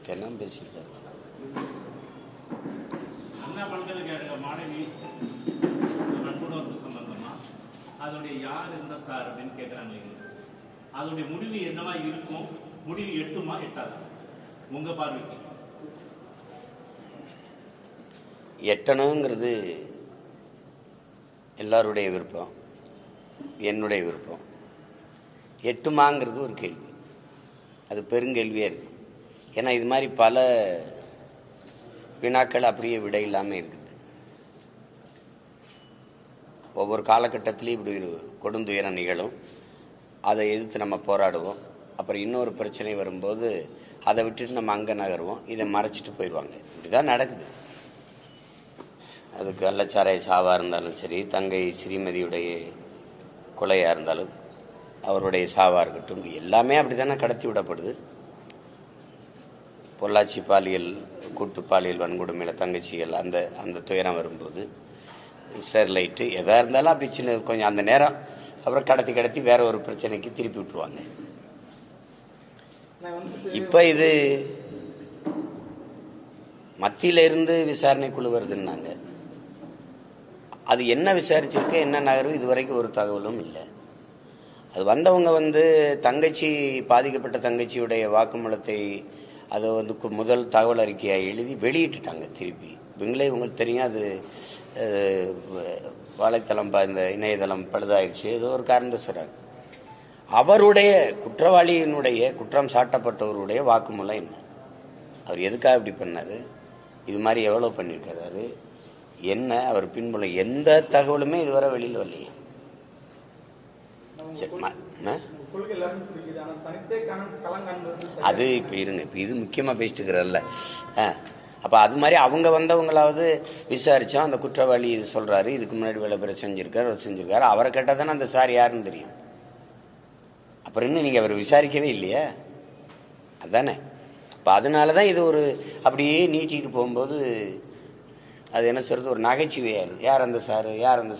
தென்னம் பேசியிருக்காரு. அண்ணா பல்கலைக்கழக மாணவி நண்புணர்வு சம்பந்தமா அதோடைய யார் எந்த ஸ்டார் அப்படின்னு கேட்குறாங்க. அதோடைய முடிவு என்னவா இருக்கும்? முடிவு எட்டுமா எட்டாதா உங்க பார்வைக்கு? எட்டணுங்கிறது எல்லாருடைய விருப்பம், என்னுடைய விருப்பம். எட்டுமாங்கிறது ஒரு கேள்வி, அது பெருங்கேள்வியாக இருக்குது. ஏன்னா இது மாதிரி பல வினாக்கள் அப்படியே விடை இல்லாமல் இருக்குது. ஒவ்வொரு காலகட்டத்திலையும் இப்படி ஒரு கொடுந்துயரம் நிகழும், அதை எதிர்த்து நம்ம போராடுவோம். அப்புறம் இன்னொரு பிரச்சனை வரும்போது அதை விட்டுட்டு நம்ம அங்கே நகருவோம், இதை மறைச்சிட்டு போயிடுவாங்க. இப்படிதான் நடக்குது. அது கள்ளச்சாராய சாவாக இருந்தாலும் சரி, தங்கை ஸ்ரீமதியுடைய கொலையாக இருந்தாலும், அவருடைய சாவாக இருக்கட்டும், எல்லாமே அப்படி தானே கடத்தி விடப்படுது. பொள்ளாச்சி பாலியல் கூட்டு பாலியல் வன்கொடுமையில் தங்கச்சிகள் அந்த துயரம் வரும்போது, ஸ்டெர்லைட்டு எதாக இருந்தாலும் அப்படி சின்ன கொஞ்சம் அந்த நேரம் அப்புறம் கடத்தி வேற ஒரு பிரச்சனைக்கு திருப்பி விட்டுருவாங்க. இப்போ இது மத்தியில இருந்து விசாரணை குழு வருதுன்னாங்க. அது என்ன விசாரிச்சிருக்கு, என்ன நகர்வு, இதுவரைக்கும் ஒரு தகவலும் இல்லை. அது வந்தவங்க தங்கச்சி, பாதிக்கப்பட்ட தங்கச்சியுடைய வாக்குமூலத்தை அதை முதல் தகவல் அறிக்கையாக எழுதி வெளியிட்டுட்டாங்க. திருப்பி இவங்களே உங்களுக்கு தெரியும், அது வலைத்தளம் இந்த இணையதளம் பழுதாயிடுச்சு, ஏதோ ஒரு காரணத்தை சொல்றாங்க. அவருடைய குற்றவாளியினுடைய குற்றம் சாட்டப்பட்டவருடைய வாக்குமூலம் என்ன, அவர் எதுக்காக இப்படி பண்ணாரு, இது மாதிரி எவ்வளோ பண்ணியிருக்கிறாரு, என்ன அவர் பின்புலம், எந்த தகவலுமே இதுவரை வெளியில் வரலையே. அது இப்போ இருங்க, இப்போ இது முக்கியமாக பேசிட்டு இருக்கிறல்ல. அப்போ அது மாதிரி அவங்க வந்தவங்களாவது விசாரித்தோம், அந்த குற்றவாளி இது சொல்கிறாரு, இதுக்கு முன்னாடி வேலை செஞ்சிருக்காரு, அவரை கேட்டால் தானே அந்த சார் யாருன்னு தெரியும். அப்புறம் இன்னும் நீங்கள் அவர் விசாரிக்கவே இல்லையா, அதுதானே. இப்போ அதனால தான் இது ஒரு அப்படியே நீட்டிகிட்டு போகும்போது அது என்ன சொல்கிறது, ஒரு நகைச்சுவையாயிருது. யார் அந்த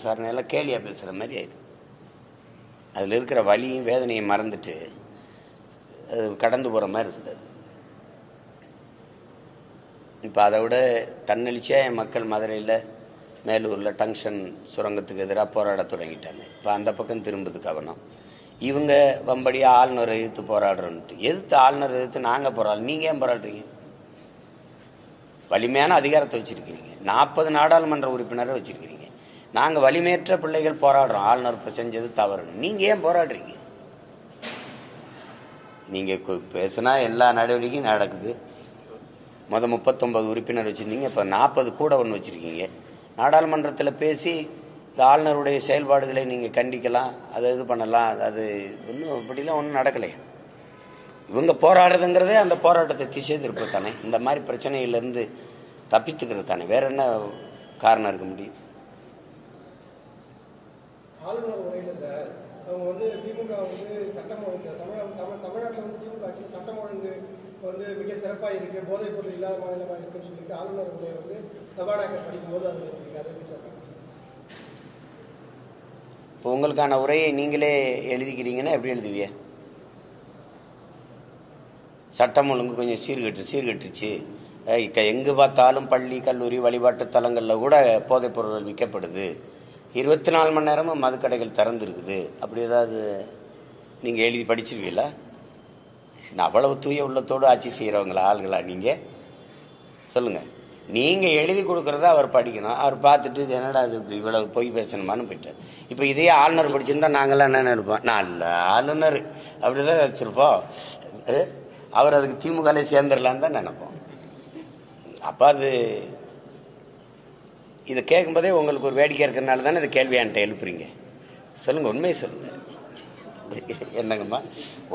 சாருன்னு எல்லாம் கேலியாக பேசுகிற மாதிரி ஆயிடுது. அதில் இருக்கிற வலியும் வேதனையும் மறந்துட்டு அது கடந்து போகிற மாதிரி இருந்தது. இப்போ அதை விட தன்னெழுச்சியாக மக்கள் மதுரையில் மேலூரில் டங்ஷன் சுரங்கத்துக்கு எதிராக போராட தொடங்கிட்டாங்க. இப்போ அந்த பக்கம் திரும்புது கவனம். இவங்க வம்படியாக ஆளுநரை எதிர்த்து போராடுறோன்ட்டு, எதிர்த்து ஆளுநரை எதிர்த்து நாங்கள் போராடுறோம், நீங்கள் ஏன் போராடுறீங்க? வலிமையான அதிகாரத்தை வச்சிருக்கிறீங்க, 40 நாடாளுமன்ற உறுப்பினரை வச்சிருக்கிறீங்க. நாங்கள் வலிமையற்ற பிள்ளைகள் போராடுறோம், ஆளுநர் செஞ்சது தவறுன்னு, நீங்கள் ஏன் போராடுறீங்க? நீங்கள் பேசுனா எல்லா நடவடிக்கையும் நடக்குது. 39 உறுப்பினர் வச்சுருந்தீங்க, இப்போ 40 கூட ஒன்று வச்சுருக்கீங்க. நாடாளுமன்றத்தில் பேசி இந்த ஆளுநருடைய செயல்பாடுகளை நீங்கள் கண்டிக்கலாம், அதை இது பண்ணலாம். அது இன்னும் இப்படிலாம் ஒன்றும் நடக்கலையே. இவங்க போராடுறதுங்கிறதே அந்த போராட்டத்தை திசை திருப்ப தானே, இந்த மாதிரி பிரச்சனையிலேருந்து தப்பித்துக்கிறது தானே, வேற என்ன காரணம் இருக்க முடியும்? ஆளுநர் உரையில் சார் அவங்க திமுக சட்டம் ஒழுங்கு தமிழ்நாட்டில் திமுக ஆட்சி சட்டம் ஒழுங்கு மிக சிறப்பாக இருக்கு, போதைப் பொருள் இல்லாத மாநிலமாக இருக்குன்னு சொல்லிட்டு ஆளுநர் உரையை சபாநாயகர் படிக்கும்போது அது அதை எப்படி சார்? இப்போ உங்களுக்கான உரையை நீங்களே எழுதிக்கிறீங்கன்னா எப்படி எழுதுவிய? சட்டம் ஒழுங்கு கொஞ்சம் சீர்கட்டுருச்சு, எங்கு பார்த்தாலும் பள்ளி கல்லூரி வழிபாட்டு தலங்களில் கூட போதைப் பொருட்கள் விற்கப்படுது, 24 மணி நேரமும் மதுக்கடைகள் திறந்துருக்குது, அப்படி ஏதாவது நீங்கள் எழுதி படிச்சிருவீங்களா? அவ்வளவு தூய உள்ளத்தோடு ஆட்சி செய்கிறவங்களா ஆளுங்களா நீங்கள்? சொல்லுங்கள். நீங்கள் எழுதி கொடுக்குறத அவர் படிக்கணும், அவர் பார்த்துட்டு இது என்னடா அது இப்படி இவ்வளவு பொய் பேசணுமான்னு போயிட்டார். இப்போ இதே ஆளுநர் படிச்சிருந்தா நாங்களாம் என்ன நினைப்போம், நல்ல ஆளுநர் அப்படிதான் வச்சிருப்போம், அவர் அதுக்கு திமுகலே சேர்ந்துடலான்னு தான் நினைப்போம். அப்போ அது இதை கேட்கும்போதே உங்களுக்கு ஒரு வேடிக்கை இருக்கிறதுனால தானே இந்த கேள்வியான்ட்ட எழுப்புறீங்க. சொல்லுங்கள், உண்மையை சொல்லுங்கள். என்னங்கம்மா,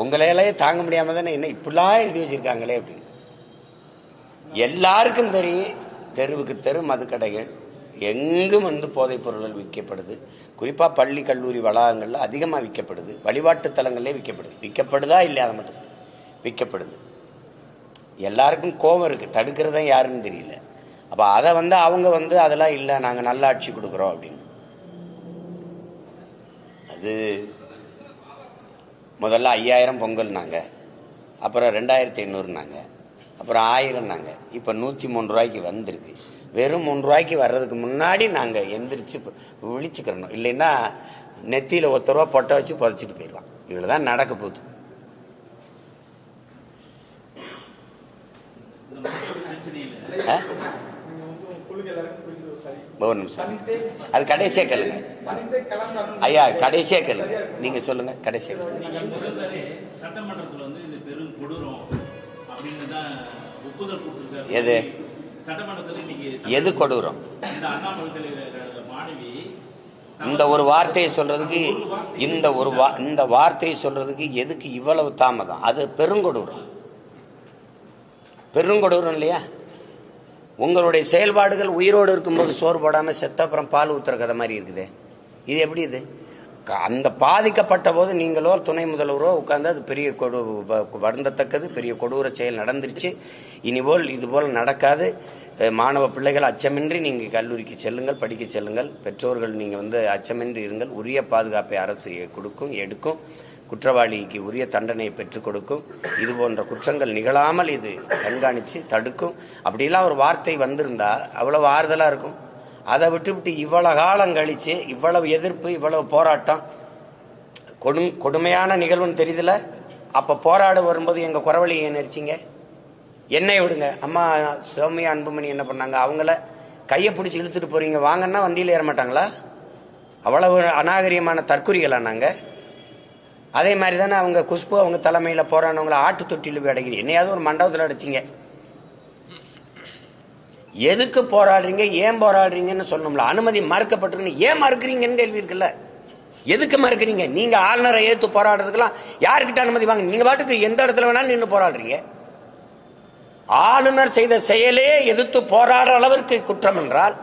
உங்களையே தாங்க முடியாமல் தானே என்ன இப்படிலாம் எழுதி வச்சிருக்காங்களே அப்படின்னு. எல்லாருக்கும் தெரியும், தெருவுக்கு தெரு மதுக்கடைகள் எங்கும் போதைப் பொருட்கள் விற்கப்படுது. குறிப்பாக பள்ளி கல்லூரி வளாகங்களில் அதிகமாக விற்கப்படுது, வழிபாட்டு தலங்களே விற்கப்படுதா இல்லையா அதை மட்டும் விற்கப்படுது. எல்லாருக்கும் கோபம் இருக்குது, தடுக்கிறதா யாருன்னு தெரியல. அப்போ அதை அவங்க அதெல்லாம் இல்லை, நாங்கள் நல்ல ஆட்சி கொடுக்குறோம் அப்படின்னு. அது முதல்ல 5000 பொங்கல்னாங்க, அப்புறம் 2500னாங்க, அப்புறம் 1000 இப்போ 103 ரூபாய்க்கு வந்திருக்கு. வெறும் 3 ரூபாய்க்கு வர்றதுக்கு முன்னாடி நாங்கள் எந்திரிச்சு விழிச்சுக்கிறணும். இல்லைன்னா நெத்தியில் 1 ரூபா பொட்டை வச்சு புதைச்சிட்டு போயிடுவான். இவ்வளோதான் நடக்க போகுது. ஒரு நிமிஷம், அது கடைசியா கேளுங்க ஐயா, கடைசியா கேளுங்க. நீங்க சொல்லுங்க கடைசியா. சட்டமன்றத்தில் வந்து இது பெரும் கொடூரம் அப்படின்னு தான் ஒப்புதல் கொடுத்திருக்காரு. எது சட்டமன்றத்தில் இன்னைக்கு எது கொடூரம்? இந்த அண்ணாமலை மாணவி இந்த ஒரு வார்த்தையை சொல்றதுக்கு இந்த வார்த்தையை சொல்றதுக்கு எதுக்கு இவ்வளவு தாமதம்? அது பெருங்கொடூரம். பெருங்கொடூரம் இல்லையா? உங்களுடைய செயல்பாடுகள் உயிரோடு இருக்கும்போது சோறு போடாம செத்த அப்புறம் பால் ஊத்துற கதை மாதிரி இருக்குது. இது எப்படி? இது அந்த பாதிக்கப்பட்ட போது நீங்களோ துணை முதல்வரோ உட்கார்ந்து அது பெரிய வருந்தத்தக்கது, பெரிய கொடூர செயல் நடந்துருச்சு, இனிபோல் இதுபோல் நடக்காது, மாணவ பிள்ளைகள் அச்சமின்றி நீங்கள் கல்லூரிக்கு செல்லுங்கள், படிக்க செல்லுங்கள், பெற்றோர்கள் நீங்கள் அச்சமின்றி இருங்கள், உரிய பாதுகாப்பை அரசு கொடுக்கும், எடுக்கும், குற்றவாளிக்கு உரிய தண்டனையை பெற்றுக் கொடுக்கும், இது போன்ற குற்றங்கள் நிகழாமல் இது கண்காணித்து தடுக்கும். அப்படிலாம் ஒரு வார்த்தை வந்திருந்தா அவ்வளவு ஆறுதலாக இருக்கும். அதை விட்டு இவ்வளவு காலம் கழிச்சு இவ்வளவு எதிர்ப்பு, இவ்வளவு போராட்டம், கொடுமையான நிகழ்வுன்னு தெரியுதுல. அப்ப போராட வரும்போது எங்க குறவழியை நெரிச்சிங்க, என்னை விடுங்க. அம்மா சௌமியா அன்புமணி என்ன பண்ணாங்க? அவங்கள கையை பிடிச்சி இழுத்துட்டு போறீங்க வாங்கன்னா வண்டியில் ஏற மாட்டாங்களா? அவ்வளவு அநாகரியமான தற்குறிகளா நாங்க? அதே மாதிரி தானே அவங்க குஷ்பு அவங்க தலைமையில போராடினவங்களை ஆட்டு தொட்டியில் போய் அடைக்கிறீங்க. என்னையாவது ஒரு மண்டபத்தில் அடைச்சிங்க. எதுக்கு போராடுறீங்க, ஏன் போராடுறீங்கன்னு சொல்லணும்ல. அனுமதி மறுக்கப்பட்டிருக்கு, ஏன் மறுக்கிறீங்கன்னு கேள்வி இருக்குல்ல. எதுக்கு மறுக்கிறீங்க? நீங்க ஆளுநரை ஏத்து போராடுறதுக்கெல்லாம் யாருக்கிட்ட அனுமதி வாங்க? நீங்க பாட்டுக்கு எந்த இடத்துல வேணாலும் நின்று போராடுறீங்க. ஆளுநர் செய்த செயலே எதிர்த்து போராடுற அளவிற்கு குற்றம் என்றால்,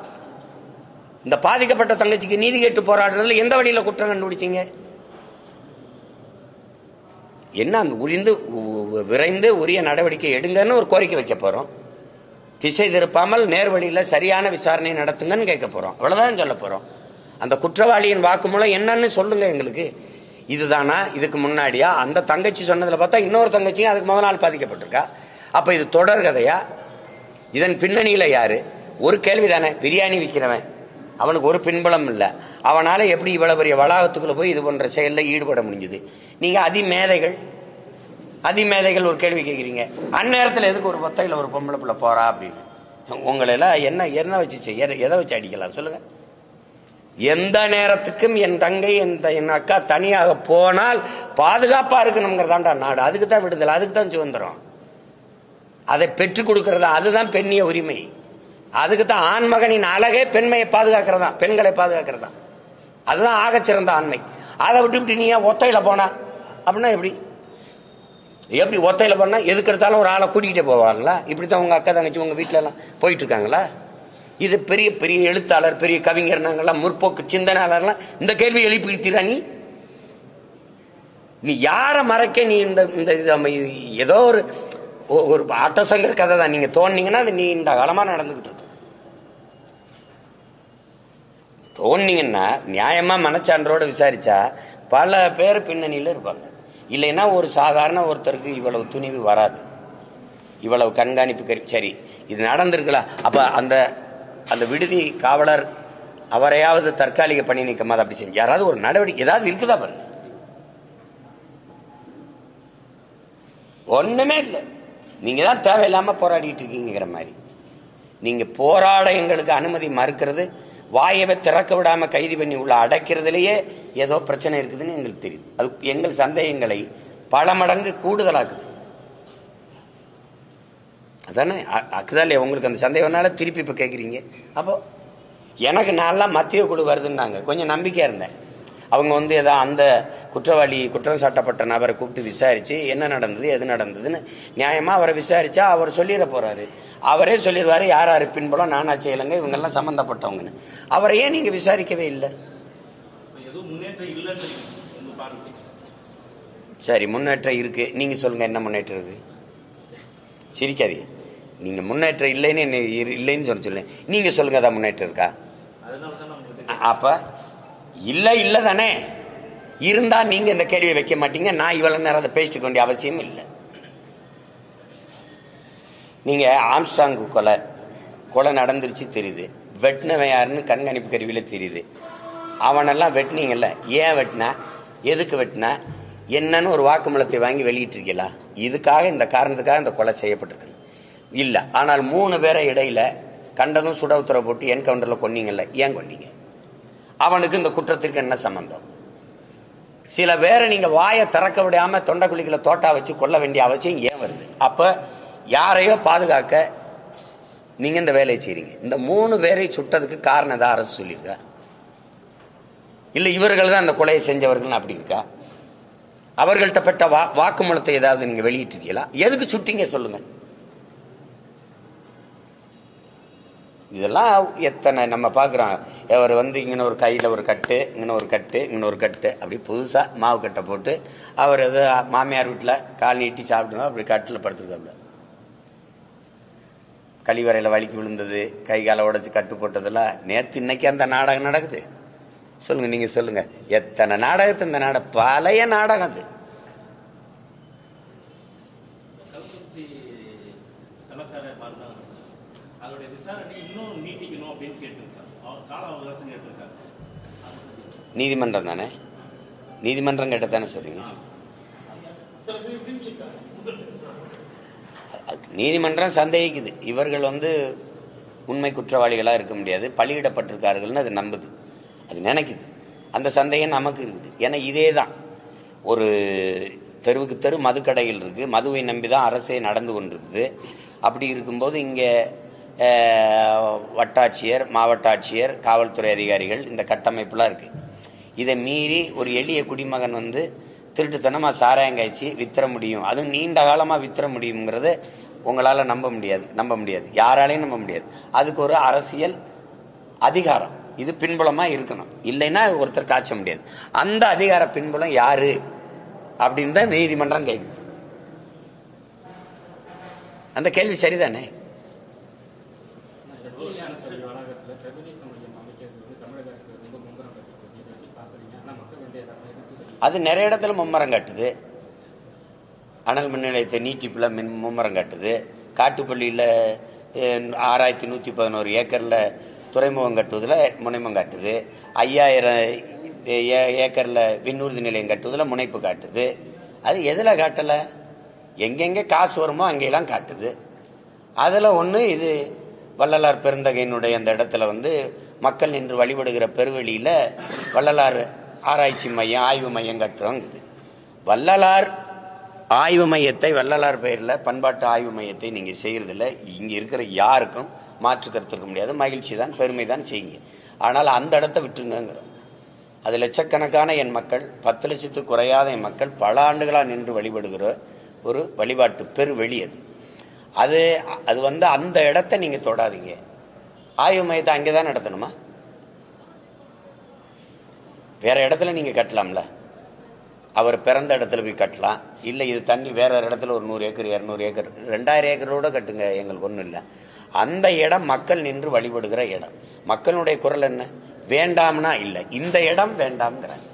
இந்த பாதிக்கப்பட்ட தங்கச்சிக்கு நீதி கேட்டு போராடுறதுல எந்த வழியில குற்றம் கண்டுபிடிச்சீங்க? என்ன அந்த விரைந்து உரிய நடவடிக்கை எடுங்கன்னு ஒரு கோரிக்கை வைக்க போறோம். திசை திருப்பாமல் நேர்வழியில் சரியான விசாரணை நடத்துங்கன்னு கேட்க போறோம். அவ்வளவுதான் சொல்ல போறோம். அந்த குற்றவாளியின் வாக்குமூலம் என்னன்னு சொல்லுங்க எங்களுக்கு. இதுதானா? இதுக்கு முன்னாடியா? அந்த தங்கச்சி சொன்னதுல பார்த்தா இன்னொரு தங்கச்சியும் அதுக்கு முதல் நாள் பாதிக்கப்பட்டிருக்கா. அப்ப இது தொடர் கதையா? இதன் பின்னணியில யாரு? ஒரு கேள்விதானே. பிரியாணி விற்கிறவன், அவனுக்கு ஒரு பின்புலம் இல்லை, அவனால எப்படி இவ்வளவு பெரிய வளாகத்துக்குள்ள போய் இது போன்ற செயலில் ஈடுபட முடிஞ்சது? நீங்க அதிமேதைகள் ஒரு கேள்வி கேட்குறீங்க. அந்நேரத்தில் எதுக்கு ஒரு பொத்தையில் ஒரு பொம்பளை பிள்ளை போறா அப்படின்னு? உங்களெல்லாம் என்ன வச்சு எதை வச்சு அடிக்கலாம் சொல்லுங்க? எந்த நேரத்துக்கும் என் தங்கை என் அக்கா தனியாக போனால் பாதுகாப்பா இருக்கணுங்கிறதாண்டா நாடு. அதுக்கு தான் விடுதலை, அதுக்கு தான் சுதந்திரம். அதை பெற்றுக் கொடுக்கறதா, அதுதான் பெண்ணிய உரிமை. அதுக்கு தான் ஆண்மகனின் அழகே பெண்மையை பாதுகாக்கிறதா, பெண்களை பாதுகாக்கிறதா. அதுதான் ஆகச்சிறந்த ஆண்மை. அதை விட்டு நீ ஒத்தையில போனா அப்படின்னா எப்படி ஒத்தையில போனா எதுக்கு எடுத்தாலும் ஒரு ஆளை கூட்டிகிட்டே போவாங்களா? இப்படித்தான் உங்க அக்கா தங்கச்சி உங்க வீட்டுல எல்லாம் போயிட்டு இருக்காங்களா? இது பெரிய பெரிய எழுத்தாளர், பெரிய கவிஞர், நாங்கெல்லாம் முற்போக்கு சிந்தனையாளர்லாம் இந்த கேள்வி எழுப்பிடுத்தீரா? நீ யாரை மறைக்க? நீ இந்த ஏதோ ஒரு ஆட்டோசங்கர் கதை தான். நீங்க தோன்னீங்கன்னா அது நீண்ட காலமா நடந்துகிட்டு இருக்கு. தோன்னீங்கன்னா நியாயமா மனச்சான்றோட விசாரிச்சா பல பேர் பின்னணியில இருப்பாங்க. இல்லைன்னா ஒரு சாதாரண ஒருத்தருக்கு இவ்வளவு துணிவு வராது, இவ்வளவு கண்காணிப்பு. சரி, இது நடந்திருக்கலாம். அப்ப அந்த விடுதி காவலர் அவரையாவது தற்காலிக பணி நீக்கமா அப்படி செஞ்சு யாராவது ஒரு நடவடிக்கை ஏதாவது இருக்குதா பாருங்க? ஒண்ணுமே இல்லை. நீங்க தான் தேவையில்லாம போராடிட்டு இருக்கீங்கிற மாதிரி. நீங்க போராட எங்களுக்கு அனுமதி மறுக்கிறது, வாயவை திறக்க விடாம கைது பண்ணி உள்ள அடைக்கிறதுலயே ஏதோ பிரச்சனை இருக்குதுன்னு எங்களுக்கு தெரியுது. அது எங்கள் சந்தேகங்களை பல மடங்கு கூடுதலாக்குது. அதானே akuதா இல்லையா? உங்களுக்கு அந்த சந்தேகம்னால திருப்பி இப்ப கேட்குறீங்க. அப்போ எனக்கு நான்லாம் மத்திய குழு வருதுன்னாங்க, கொஞ்சம் நம்பிக்கையா இருந்தேன். அவங்க ஏதோ அந்த குற்றம் சாட்டப்பட்ட நபரை கூப்பிட்டு விசாரிச்சு என்ன நடந்தது எது நடந்ததுன்னு நியாயமா அவரை விசாரிச்சா அவர் சொல்லிட போறாரு. அவரே சொல்லிடுவாரு யார் யாரு பின்புலம், நானாச்சு இலங்கை இவங்கெல்லாம் சம்பந்தப்பட்டவங்கன்னு. அவரை ஏன் நீங்க விசாரிக்கவே இல்லை? சரி, முன்னேற்றம் இருக்கு. நீங்க சொல்லுங்க, என்ன முன்னேற்றம் இருக்கு? சிரிக்காதீங்க. நீங்க முன்னேற்றம் இல்லைன்னு சொல்லுங்க. நீங்க சொல்லுங்க, அதான் முன்னேற்றம் இருக்கா? அப்ப இல்ல தானே. இருந்தா நீங்க இந்த கேள்வியை வைக்க மாட்டீங்க. நான் இவ்வளவு நேரம் அதை பேசிக்க வேண்டிய அவசியம் இல்லை. நீங்கள் ஆம்ஸ்டாங் கொலை நடந்துருச்சு தெரியுது, வெட்டினவன் யாருன்னு கண்காணிப்பு கருவியில் தெரியுது. அவனெல்லாம் வெட்டினீங்கல்ல, ஏன் வெட்டின, எதுக்கு வெட்டின, என்னன்னு ஒரு வாக்குமூலத்தை வாங்கி வெளியிட்டிருக்கீங்களா? இதுக்காக, இந்த காரணத்துக்காக இந்த கொலை செய்யப்பட்டிருக்கு இல்லை. ஆனால் 3 பேரை இடையில கண்டதும் சுட உத்தரவு போட்டு என்கவுண்டரில் கொன்னீங்கல்ல, ஏன் கொன்னீங்க? அவனுக்கு இந்த குற்றத்திற்கு என்ன சம்பந்தம்? சில பேரை நீங்க வாயை திறக்க விடாம தொண்டைக்குழிக்குள்ள தோட்டா வச்சு கொல்ல வேண்டிய அவசியம் ஏன் வருது? அப்ப யாரையோ பாதுகாக்க நீங்க இந்த வேலையை செய்றீங்க. இந்த 3 பேரை சுட்டதுக்கு காரணம் தான் அரசு சொல்லியிருக்கா? இல்ல இவர்கள் தான் அந்த கொலையை செஞ்சவர்கள் அப்படி இருக்கா? அவர்கள்ட்ட பெற்ற வாக்குமூலத்தை ஏதாவது நீங்க வெளியிட்டிருக்கீங்களா? எதுக்கு சுட்டீங்க சொல்லுங்க. இதெல்லாம் எத்தனை நம்ம பார்க்குறோம். அவர் இங்கே ஒரு கையில் ஒரு கட்டு, இங்கே ஒரு கட்டு, இங்கே ஒரு கட்டு, அப்படி புதுசாக மாவு கட்டை போட்டு அவர் எது மாமியார் வீட்டில் கால் நீட்டி சாப்பிடுவோம், அப்படி கட்டில் படுத்துருக்காப்புல. கழிவறையில் வலிக்கு விழுந்தது, கை காலை உடைச்சு கட்டு போட்டதெல்லாம் நேற்று இன்னைக்கு அந்த நாடகம் நடக்குது. சொல்லுங்க, நீங்க சொல்லுங்க, எத்தனை நாடகத்து இந்த நாடகம், பழைய நாடகம் அது. அதோடைய விசாரணை இன்னும் நீட்டிக்கணும் அப்படின்னு கேட்டிருக்காரு. கால அவகாசம் கேட்டிருக்காரு. நீதிமன்றம் தானே, நீதிமன்றம் கேட்டதானே சொல்றீங்க. நீதிமன்றம் சந்தேகிக்குது, இவர்கள் உண்மை குற்றவாளிகளா இருக்க முடியாது, பலியிடப்பட்டிருக்கார்கள்னு அது நம்புது, அது நினைக்குது. அந்த சந்தேகம் நமக்கு இருக்குது. ஏன்னா இதே தான் ஒரு தெருவுக்கு தெரு மதுக்கடைகள் இருக்கு, மதுவை நம்பி தான் அரசே நடந்து கொண்டிருக்குது. அப்படி இருக்கும்போது இங்கே வட்டாட்சியர், மாவட்ட ஆட்சியர், காவல்துறை அதிகாரிகள், இந்த கட்டமைப்புலாம் இருக்கு. இதை மீறி ஒரு எளிய குடிமகன் திருட்டுத்தனமா சாராயம் காய்ச்சி வித்திர முடியும், அதுவும் நீண்ட காலமா வித்திர முடியுங்கிறத உங்களால நம்ப முடியாது, யாராலையும் நம்ப முடியாது. அதுக்கு ஒரு அரசியல் அதிகாரம் இது பின்புலமா இருக்கணும், இல்லைன்னா ஒருத்தர் காய்ச்ச முடியாது. அந்த அதிகார பின்புலம் யாரு அப்படின்னு தான் நீதிமன்றம் கேட்குது. அந்த கேள்வி சரிதானே? அது நிறைய இடத்துல மும்மரம் காட்டுது. அனல் மின் நிலையத்தை நீட்டிப்புல மும்மரம் காட்டுது. காட்டுப்பள்ளியில் 6111 ஏக்கர்ல துறைமுகம் கட்டுவதில் முனைமம் காட்டுது. 5000 ஏக்கர்ல விண்ணூர்தி நிலையம் கட்டுவதில் முனைப்பு காட்டுது. அது எதுல காட்டல? எங்கெங்க காசு வருமோ அங்கெல்லாம் காட்டுது. அதுல ஒண்ணு இது வள்ளலார் பெருந்தகையினுடைய அந்த இடத்துல மக்கள் நின்று வழிபடுகிற பெருவெளியில வள்ளலார் ஆராய்ச்சி மையம், ஆய்வு மையம் கட்டுறோங்குது. வள்ளலார் ஆய்வு மையத்தை, வள்ளலார் பெயர்ல பண்பாட்டு ஆய்வு மையத்தை நீங்க செய்யறதில்ல. இங்க இருக்கிற யாருக்கும் மாற்று கருத்து இருக்க முடியாது. மகிழ்ச்சி தான், பெருமை தான் செய்யுங்க. ஆனால் அந்த இடத்தை விட்டுருங்கிறோம். அது லட்சக்கணக்கான என் மக்கள், 10 லட்சத்துக்கு குறையாத என் மக்கள் பல ஆண்டுகளா நின்று வழிபடுகிற ஒரு வழிபாட்டு பெருவெளி அது. அது அந்த இடத்தை நீங்க தொடாதீங்க. ஆய்வு மையத்தை அங்கேதான் நடத்தணுமா? வேற இடத்துல நீங்க கட்டலாம்ல. அவர் பிறந்த இடத்துல போய் கட்டலாம். இல்ல இது தண்ணி வேற இடத்துல ஒரு 100 ஏக்கர் 200 ஏக்கர் 2000 ஏக்கரோட கட்டுங்க, எங்களுக்கு ஒண்ணும் இல்லை. அந்த இடம் மக்கள் நின்று வழிபடுகிற இடம். மக்களுடைய குரல் என்ன? வேண்டாம்னா இல்ல, இந்த இடம் வேண்டாம்ங்கிறாங்க.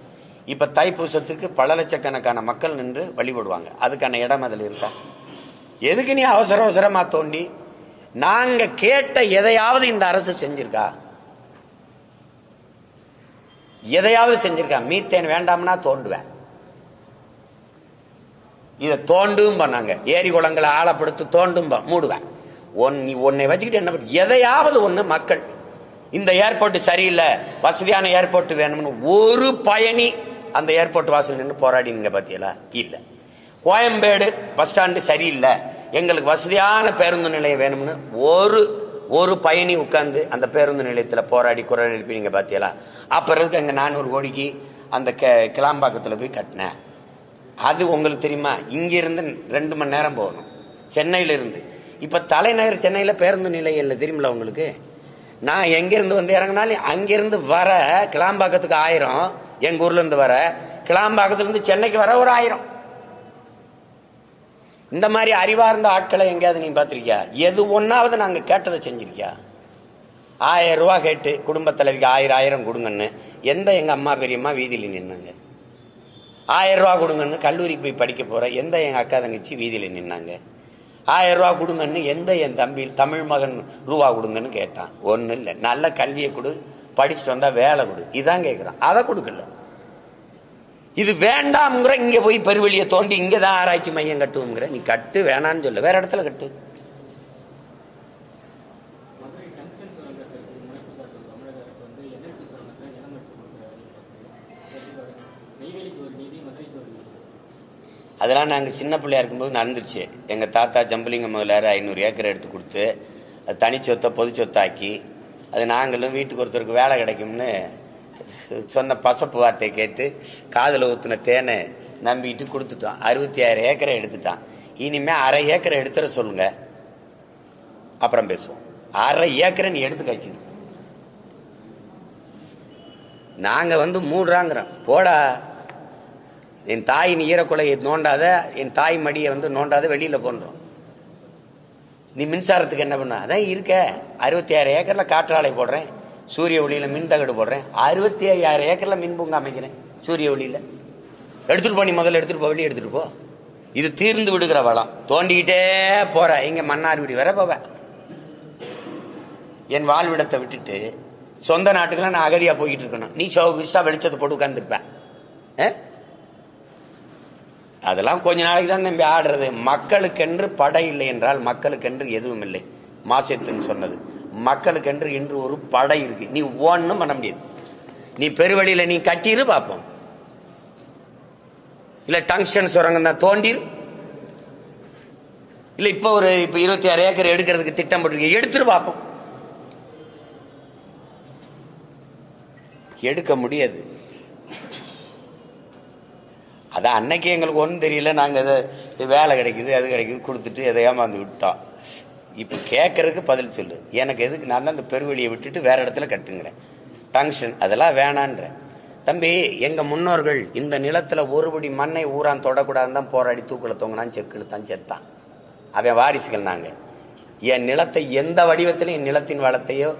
இப்ப தைப்பூசத்துக்கு பல லட்சக்கணக்கான மக்கள் நின்று வழிபடுவாங்க. அதுக்கான இடம் அதுல இருக்கா? எதுக்கு நீ அவசரமா தோண்டி? நாங்க கேட்ட எதையாவது இந்த அரசு செஞ்சிருக்கா? எதையாவது செஞ்சிருக்கா? மீத்தேன் வேண்டாம்னா தோண்டுவேன், இதை தோண்டும் பண்ணாங்க. ஏரி குளங்களை ஆழப்படுத்தி தோண்டும் மூடுவேன். உன்னை வச்சுக்கிட்டு என்ன? எதையாவது ஒண்ணு மக்கள் இந்த ஏர்போர்ட் சரியில்லை, வசதியான ஏர்போர்ட் வேணும்னு ஒரு பயணி அந்த ஏர்போர்ட் வாசல் நின்று போராடினீங்க பாத்தீங்களா? இல்ல. கோயம்பேடு பஸ் ஸ்டாண்டு சரியில்லை, எங்களுக்கு வசதியான பேருந்து நிலையம் வேணும்னு ஒரு பயணி உட்கார்ந்து அந்த பேருந்து நிலையத்தில் போராடி குரல் எழுப்பினீங்க பாத்தீங்களா? அப்புறம் அங்க 400 கோடிக்கு அந்த கிளாம்பாக்கத்தில் போய் கட்டினேன். அது உங்களுக்கு தெரியுமா? இங்கிருந்து 2 மணி நேரம் போகணும் சென்னையிலிருந்து. இப்ப தலைநகர் சென்னையில பேருந்து நிலையம் இல்லை தெரியுமில உங்களுக்கு? நான் எங்கிருந்து இறங்கினாலும் அங்கிருந்து வர கிளாம்பாக்கத்துக்கு 1000, எங்க ஊர்ல இருந்து வர கிளாம்பாக்கத்துல இருந்து சென்னைக்கு வர ஒரு 1000. இந்த மாதிரி அறிவார்ந்த ஆட்களை எங்கேயாவது நீ பாத்திருக்கியா? எது ஒன்னாவது நாங்க கேட்டதை செஞ்சிருக்கியா? 1000 ரூபாய் கேட்டு குடும்ப தலைவிக்கு 1000 கொடுங்கன்னு எந்த எங்க அம்மா பெரியம்மா வீதியில நின்னாங்க? 1000 ரூபாய் கொடுங்கன்னு கல்லூரிக்கு போய் படிக்க போற எந்த எங்க அக்கா தங்கச்சி வீதியில நின்னாங்க? 1000 ரூபா கொடுங்கன்னு என் தம்பி தமிழ் மகன் ரூபா கொடுங்கன்னு கேட்டான். ஒன்றும் இல்லை, நல்ல கல்வியை கொடு, படிச்சுட்டு வந்தா வேலை கொடு, இதான் கேட்குறான். அதை கொடுக்கல. இது வேண்டாம்ங்கிற, இங்க போய் பெருவெளியை தோண்டி இங்கதான் ஆராய்ச்சி மையம் கட்டுவோங்கிற. நீ கட்டு, வேணான்னு சொல்ல, வேற இடத்துல கட்டு. அதெல்லாம் நாங்கள் சின்ன பிள்ளையா இருக்கும்போது நடந்துருச்சு. எங்கள் தாத்தா ஜம்புலிங்க முதலாரு 500 ஏக்கர் எடுத்து கொடுத்து அது தனி சொத்தை பொது சொத்தாக்கி, அது நாங்களும் வீட்டுக்கு ஒருத்தருக்கு வேலை கிடைக்கும்னு சொன்ன பசப்பு வார்த்தையை கேட்டு காதில் ஊற்றின தேனை நம்பிட்டு கொடுத்துட்டோம். 66 ஏக்கரை எடுத்துட்டான். இனிமே 1/2 ஏக்கரை எடுத்துட சொல்லுங்க, அப்புறம் பேசுவோம். 1/2 ஏக்கரை நீ எடுத்து கழிக்கணும். நாங்கள் மூடுறாங்கிறோம். போடா, என் தாயின் ஈரக்குலையை நோண்டாத, என் தாய் மடியை நோண்டாத, வெளியில போன்றோம். நீ மின்சாரத்துக்கு என்ன பண்ண? அதான் இருக்க 66 ஏக்கர்ல காற்றாலை போடுறேன், சூரிய ஒளியில மின் தகடு போடுறேன், 65 ஏக்கர்ல மின் பூங்கா அமைக்கிறேன் சூரிய ஒளியில. எடுத்துட்டு போ, நீ முதல்ல எடுத்துட்டு போ, வெளியே எடுத்துட்டு போ. இது தீர்ந்து விடுகிற வளம். தோண்டிக்கிட்டே போற, இங்க மன்னார்குடி வர போவேன். என் வாழ்விடத்தை விட்டுட்டு சொந்த நாட்டுக்கெல்லாம் நான் அகதியா போய்கிட்டு இருக்கணும். நீ சௌகிஷா வெளிச்சத்தை போட்டு உட்கார்ந்துருப்பேன். அதெல்லாம் கொஞ்ச நாளைக்கு தான் தம்பி ஆடுறது. மக்களுக்கென்று படை இல்லை என்றால் மக்களுக்கென்று எதுவும் இல்லை. மாசத்துன்னு சொன்னது, மக்களுக்கென்று இன்று ஒரு படை இருக்கு. நீ ஒன்னும் பண்ண முடியாது. நீ பெருவழியில நீ கட்டிரு பார்ப்போம், இல்ல டங்ஸ்டன் சுரங்கம் தான் தோண்டிரு, இல்ல இப்ப 26 ஏக்கர் எடுக்கிறதுக்கு திட்டம் போட்டிருக்க, எடுத்துட்டு பார்ப்போம். எடுக்க முடியாது. அதான் அன்னைக்கு எங்களுக்கு ஒன்றும் தெரியல. நாங்கள் வேலை கிடைக்குது, அது கிடைக்குது கொடுத்துட்டு எதை ஏமாந்து விட்டோம். இப்போ கேட்கறதுக்கு பதில் சொல்லு. எனக்கு எதுக்கு? நான் தான் அந்த பெருவெளியை விட்டுட்டு வேற இடத்துல கட்டுங்கிறேன். டங்ஸ்டன் அதெல்லாம் வேணான்ற. தம்பி, எங்க முன்னோர்கள் இந்த நிலத்துல ஒருபடி மண்ணை ஊரான் தொடக்கூடாதுன்னு தான் போராடி தூக்குல தொங்கினான், செக்குல தான் செத்தான். அவன் வாரிசுகள் நாங்க. என் நிலத்தை எந்த வடிவத்திலும் என் நிலத்தின் வளத்தையோ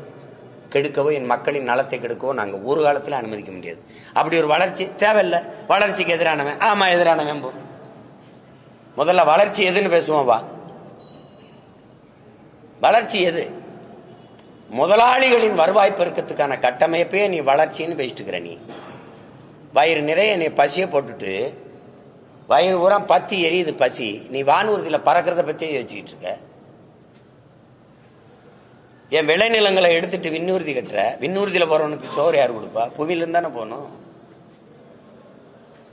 கெடுக்கவோ என் மக்களின் நலத்தை கெடுக்கவோ நாங்க ஒரு காலத்துல அனுமதிக்க முடியாது. அப்படி ஒரு வளர்ச்சி தேவையில்லை. வளர்ச்சிக்கு எதிரானவன், ஆமா எதிரானவன் போ. முதல்ல வளர்ச்சி எதுன்னு பேசுவோம் வா. வளர்ச்சி எது? முதலாளிகளின் வருவாய் பெருக்கத்துக்கான கட்டமைப்பே நீ வளர்ச்சின்னு பேசிட்டு இருக்கிற. நீ வயிறு நிறைய நீ பசியை போட்டுட்டு வயிறு பூரா பத்தி எரியுது பசி, நீ வானூர்தியில பறக்கிறத பத்தி யோசிச்சுட்டு இருக்க. என் விளைநிலங்களை எடுத்துட்டு விண்ணூர்தி கட்டுற. விண்ணூர்தியில போறவனுக்கு சோறு யாரு கொடுப்பா? புவியிலிருந்து தானே போகணும்.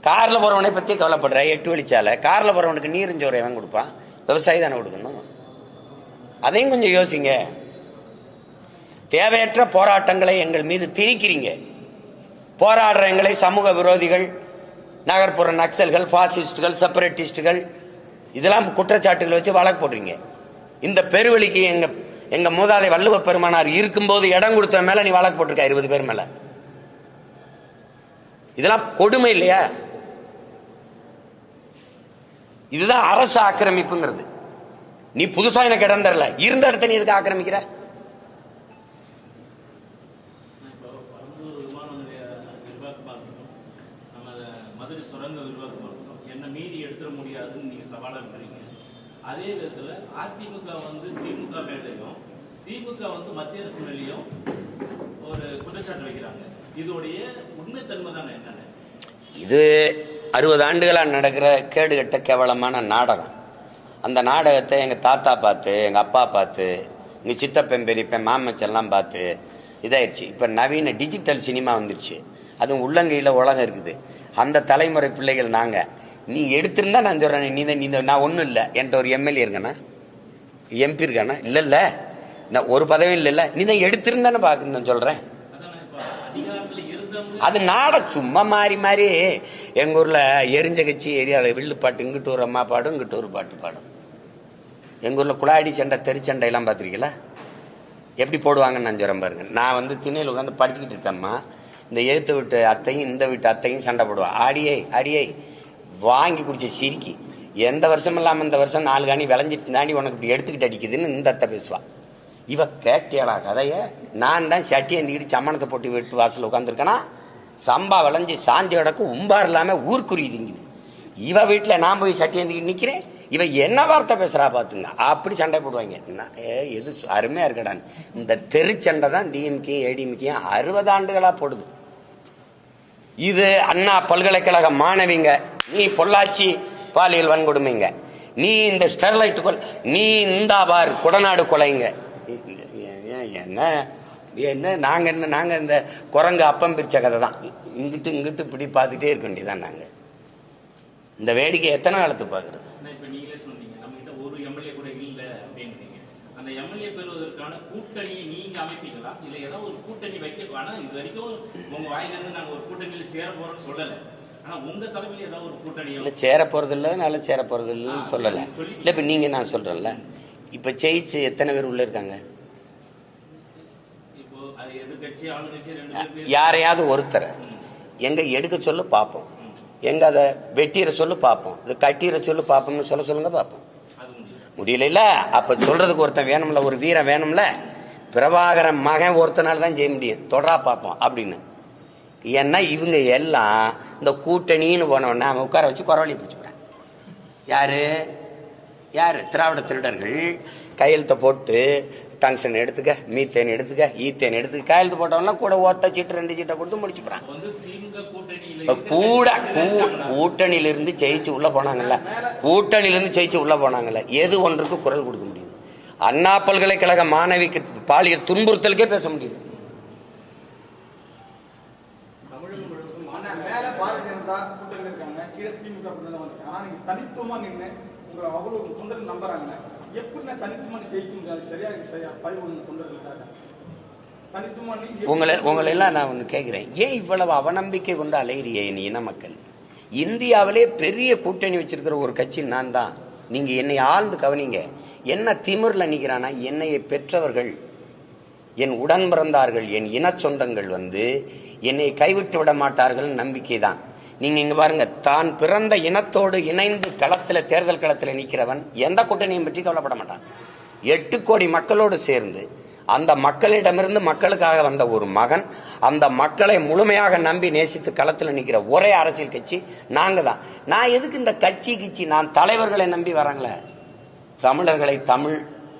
கார்ல போறவனை பத்தி கவலைப்படுற. 8 வழிச்சாலை கார்ல போறவனுக்கு நீரும் சோறு எவன் கொடுப்பான்? விவசாயி தானே கொடுக்கணும். அதையும் கொஞ்சம் யோசிங்க. தேவையற்ற போராட்டங்களை எங்கள் மீது திணிக்கிறீங்க. போராடுற எங்களை சமூக விரோதிகள், நகர்ப்புற நக்சல்கள், பாசிஸ்டுகள், செப்பரேட்டிஸ்டுகள், இதெல்லாம் குற்றச்சாட்டுகள் வச்சு வழக்கு போடுறீங்க. இந்த பெருவெளிக்கு எங்க மூதாதை வள்ளுவ பெருமானார் இருக்கும்போது இடம் கொடுத்த மேல நீ வழக்கு போட்டிருக்க 20 பேர் மேல. இதெல்லாம் கொடுமை இல்லையா? இதுதான் அரசு ஆக்கிரமிப்புங்கிறது. நீ புதுசா எனக்கு இடம் தரல, இருந்த இடத்த நீ எதுக்கு ஆக்கிரமிக்கிற? மதுரை சுரங்க விரிவாக்கம் என்ன மீறி எடுத்துட முடியாதுன்னு நீங்க சவாலா இருக்கிறீங்க. அதே விதத்துல அதிமுக திமுக மேலையும் திமுக மத்திய அரசு மேலையும் ஒரு குற்றச்சாட்டு வைக்கிறாங்க. இதோடைய உண்மைத்தன்மை தானே என்னன்னு? இது 60 ஆண்டுகளா நடக்கிற கேடுகட்ட கேவலமான நாடகம். அந்த நாடகத்தை எங்க தாத்தா பார்த்து, எங்க அப்பா பார்த்து, எங்க சித்தப்பன் பெரியப்பன் மாமச்செல்லாம் பார்த்து இதாயிடுச்சு. இப்ப நவீன டிஜிட்டல் சினிமா வந்துருச்சு. அதுவும் உள்ளங்கையில உலகம் இருக்குது. அந்த தலைமுறை பிள்ளைகள் நாங்க. நீ எடுத்திருந்தா நான் சொல்றேன், நீ நான் ஒன்னும் இல்லை. என்கிட்ட ஒரு எம்எல்ஏ இருக்கானா, எம்பி இருக்கானா? இல்ல நான் ஒரு பதவி இல்ல. நீ தான் எடுத்திருந்தானே பாக்குறேன் சொல்றேன். அது நாடகம். சும்மா மாறி மாறி எங்க ஊர்ல எரிஞ்ச கட்சி ஏரியாவில் வில்லு பாட்டு இங்கிட்டு ஒரு அம்மா பாடும், இங்கிட்டு ஒரு பாட்டு பாடும். எங்க ஊர்ல குழாடி சண்டை, தெருச்சண்டை எல்லாம் பாத்திருக்கீங்களா? எப்படி போடுவாங்கன்னு நான் சொல்றேன் பாருங்க. நான் திண்ணையில் உட்காந்து படிச்சுக்கிட்டு இருக்கேம்மா. இந்த எழுத்து விட்டு அத்தையும் இந்த வீட்டு அத்தையும் சண்டை போடுவான். அடியை வாங்கி குடிச்ச சிரிக்கி, எந்த வருஷம் இல்லாம இந்த வருஷம் 4 காணி விளைஞ்சிட்டு தாண்டி உனக்கு இப்படி எடுத்துக்கிட்டு அடிக்குதுன்னு இந்த அத்தை பேசுவான். இவ கேட்டியாளா கதைய? நான் தான் சட்டி ஏந்திக்கிட்டு சம்மணத்தை போட்டு வீட்டு வாசல் உட்காந்துருக்கேனா, சம்பா விளைஞ்சி சாஞ்சி கிடக்கும், உம்பார் இல்லாம ஊர்க்குருவி திங்குது. இவ வீட்டுல நான் போய் சட்டி ஏந்திக்கிட்டு நிக்கிறேன். இவன் என்ன வார்த்தை பேசுறா பாத்துங்க, அப்படி சண்டை போடுவாங்க. எது அருமையா இருக்கடான்னு. இந்த தெருச்சண்டை தான் டிஎம்கே ஏடிஎம்கே 60 ஆண்டுகளா போடுது. இது அண்ணா பல்கலைக்கழக மாணவிங்க, நீ பொள்ளாச்சி பாலியல் வன்கொடுமைங்க, நீ இந்த ஸ்டெர்லைட் கொலை, நீ இந்த பார் குடநாடு கொலைங்க. என்ன என்ன நாங்க இந்த குரங்கு அப்பம் பிரிச்ச கதை தான். இங்கிட்டு இங்கிட்டு இப்படி பார்த்துட்டே இருக்க வேண்டியதான். நாங்க இந்த வேடிக்கை எத்தனை காலத்து பாக்குறது? இப்ப நீங்களே சொன்னீங்க நம்ம கிட்ட ஒரு எம்எல்ஏ கூட இல்ல அப்படின்றீங்க. அந்த எம்எல்ஏ பெறுவதற்கான கூட்டணியை நீங்க அமைப்பீங்களா, இல்ல ஏதாவது ஒரு கூட்டணி வைக்க? ஆனா இது வரைக்கும் உங்க வாயிலிருந்து நாங்க ஒரு கூட்டணியில சேர போறோம்னு சொல்லல. ஆனா உங்க தலைமையில ஏதாவது ஒரு கூட்டணி இல்ல சேர போறது இல்ல, நல்ல சேர போறது இல்லைன்னு சொல்லல. இல்ல இப்ப நீங்க நான் சொல்றேன்ல, இப்ப ஜெயிச்சு எத்தனை பேர் உள்ள இருக்காங்க? இப்போ அது எதிர்கட்சி ஆளுங்கட்சி 2 பேர் யாரையாவது ஒருத்தரை எங்க எடுக்க சொல்லு பார்ப்போம், எங்க அதை வெட்டிற சொல்லு பார்ப்போம், இது கட்டிற சொல்லு பார்ப்போம்னு சொல்லுங்க பார்ப்போம். முடியல. அப்ப சொல்றதுக்கு ஒருத்தன் வேணும்ல, ஒரு வீரன் வேணும்ல. பிரபாகரன் மகன் ஒருத்தனால தான் செய்ய முடியும், தொடரா பார்ப்போம் அப்படின்னு. ஏன்னா இவங்க எல்லாம் இந்த கூட்டணின்னு போனவொடனே அவன் உட்கார வச்சு குறவழி பிடிச்சுக்கிறான். யாரு திராவிட திருடர்கள் கையெழுத்த போட்டு டங்ஷன் எடுத்துக்க, மீத்தேன் எடுத்துக்க, ஈத்தேன் எடுத்துக்க, கையெழுத்து போட்டவனா கூட ஒத்த சீட்டு 2 சீட்டை கொடுத்து முடிச்சுக்கிறான். கூட்டணியிலிருந்து ஜெயிச்சு உள்ள போனாங்கல்ல, கூட்டணியிலிருந்து ஜெயிச்சு உள்ள போனாங்கல்ல, எது ஒன்றுக்கு குரல் கொடுக்க முடியுது? அண்ணா பல்கலைக்கழக மாணவிக்கு பாலியல் துன்புறுத்தலுக்கே பேச முடியுது. மேல பாரதிய ஜனதா கூட்டணி இருக்காங்க, கீழே திமுக ஆனா நீங்க தனித்துவமா நின்று உங்களை அவ்வளவு தொண்டர்கள் நம்புறாங்க. எப்படி தனித்துவமா ஜெயிக்க சரியா பதிவு தொண்டர்களுக்காக உங்களை எல்லாம் நான் ஒண்ணு கேட்கிறேன், ஏன் இவ்வளவு அவநம்பிக்கை கொண்டு அலையிறிய இன மக்கள்? இந்தியாவிலே பெரிய கூட்டணி வச்சிருக்கிற ஒரு கட்சி நான் தான். நீங்க என்னை ஆழ்ந்து கவனிங்க. என்ன திமிர்ல நிக்கிறானா, என்னையை பெற்றவர்கள், என் உடன் பிறந்தார்கள், என் இன சொந்தங்கள் என்னை கைவிட்டு விட மாட்டார்கள் நம்பிக்கை தான். நீங்க இங்க பாருங்க, தான் பிறந்த இனத்தோடு இணைந்து களத்துல தேர்தல் களத்துல நிக்கிறவன் எந்த கூட்டணியும் பற்றி கவலைப்பட மாட்டான். 8 கோடி மக்களோடு சேர்ந்து அந்த மக்களிடமிருந்து மக்களுக்காக வந்த ஒரு மகன், அந்த மக்களை முழுமையாக நம்பி நேசித்து களத்தில் நிற்கிற ஒரே அரசியல் கட்சி நாங்க தான். நான் எதுக்கு இந்த கட்சி நான் தலைவர்களை நம்பி வரங்களே. தமிழர்களை தமிழ்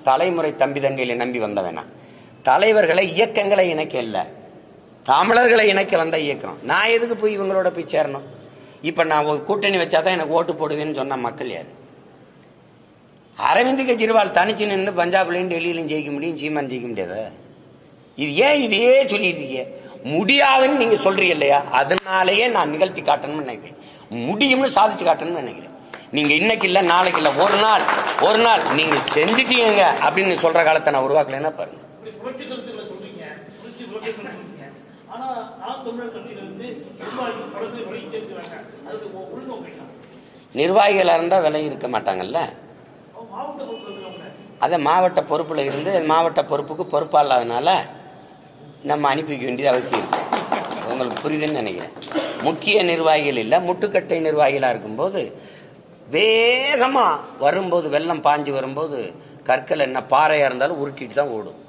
தலைமுறை தம்பிதங்கையில நம்பி வந்தவனா, தலைவர்களை இயக்கங்களை இணைக்க இல்ல, தமிழர்களை இணைக்க வந்த இயக்கம். நான் எதுக்கு போய் இவங்களோட போய் சேரணும்? இப்ப நான் ஒரு கூட்டணி வச்சாதான் எனக்கு ஓட்டு போடுவேன்னு சொன்ன மக்கள் யாரு? அரவிந்த் கெஜ்ரிவால் தனிச்சு நின்று பஞ்சாப்லையும் டெல்லியிலும் ஜெயிக்க முடியும், சீமான் ஜெயிக்க முடியாது. இது ஏன் இதையே சொல்லிட்டு இருக்கீங்க? முடியாதுன்னு நீங்க சொல்றீங்க இல்லையா, அதனாலேயே நான் நிகழ்த்தி காட்டணும்னு நினைக்கிறேன், முடியும்னு சாதிச்சு காட்டணும்னு நினைக்கிறேன். நீங்க இன்னைக்கு இல்ல நாளைக்கு இல்ல, ஒரு நாள் நீங்க செஞ்சுட்டீங்க அப்படின்னு சொல்ற காலத்தை நான் உருவாக்கலன்னா பாருங்க. நிர்வாகிகளா இருந்தா விலை இருக்க மாட்டாங்கல்ல. அத மாவட்ட பொறுப்புல இருந்து மாவட்ட பொறுப்புக்கு பொறுப்பா இல்லாதனால நம்ம அனுப்பி வைக்க வேண்டியது அவசியம் இருக்கு. உங்களுக்கு புரியுதுன்னு நினைக்கிறேன். முக்கிய நிர்வாகிகள் இல்ல, முட்டுக்கட்டை நிர்வாகிகளா இருக்கும்போது வேகமா வரும்போது, வெள்ளம் பாஞ்சு வரும்போது கற்கள் என்ன பாறையா இருந்தாலும் உருட்டிட்டு தான் ஓடும்.